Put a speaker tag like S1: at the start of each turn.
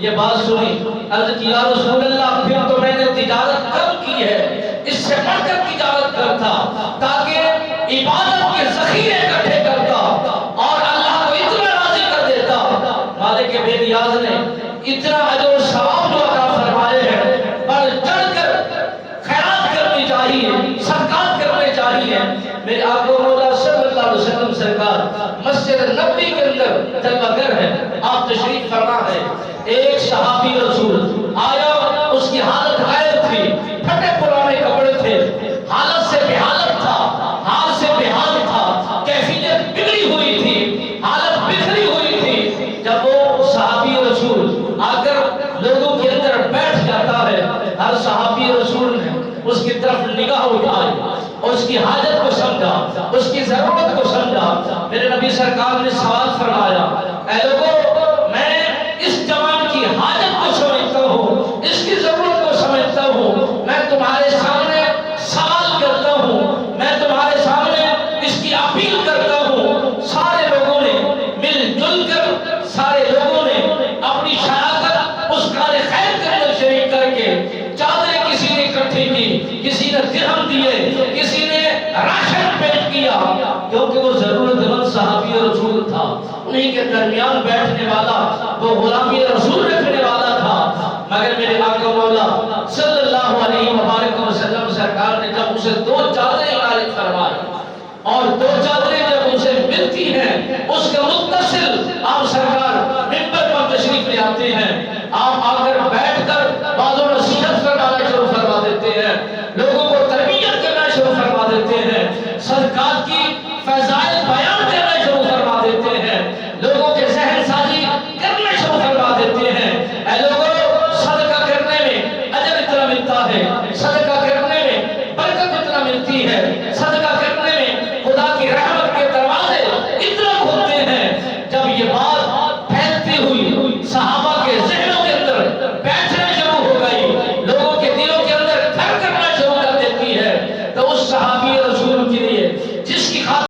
S1: یہ بات سنی، عرض کی یا رسول اللہ پھر تو میں نے تجارت کم کی ہے، اس سے بڑھ کر تجارت کرتا تاکہ عبادت کے ذخیرے اکٹھے کرتا اور اللہ کو اتنا راضی کر دیتا۔ مالک بے نیاز نے اتنا اجر و ثواب جو عطا فرمائے ہیں، بڑھ چڑھ کر خیرات کرنی چاہیے، صدقات کرنے چاہیے۔ میرے آقا مولا صلی اللہ علیہ وسلم سرکار مسجد نبوی کے اندر جلوہ گر ہے، آپ تشریف فرما ہے۔ ایک صحابی رسول آیا، اس کی حالت غیر تھی، پھٹے پرانے کپڑے تھے، حالت سے بے حالت تھا، حال سے بے حال تھا، کیفیت بگڑی ہوئی تھی، حالت بکھری ہوئی تھی۔ جب وہ صحابی رسول آ کر لوگوں کے اندر بیٹھ جاتا ہے، ہر صحابی رسول نے اس کی طرف نگاہ اٹھائی، اس کی حاجت کو سمجھا، اس کی ضرورت کو سمجھا۔ میرے نبی سرکار نے سوال فرمایا، اے لوگوں، میں اس جوان کی حاجت کو سمجھتا ہوں، اس کی ضرورت کو سمجھتا ہوں، میں تمہارے سامنے سوال کرتا ہوں، میں تمہارے سامنے اس کی اپیل کرتا ہوں۔ سارے لوگوں نے مل جل کر، سارے لوگوں نے اپنی شراکت اس کار خیر کے اندر شریک کر کے چادریں کسی نے اکٹھی کی، کسی نے درہم دیے، کسی نے راشن پیش کیا، کیونکہ وہ ضرورت مند صحابی رسول تھا۔ انہی کے درمیان بیٹھنے والا وہ غلامی رسول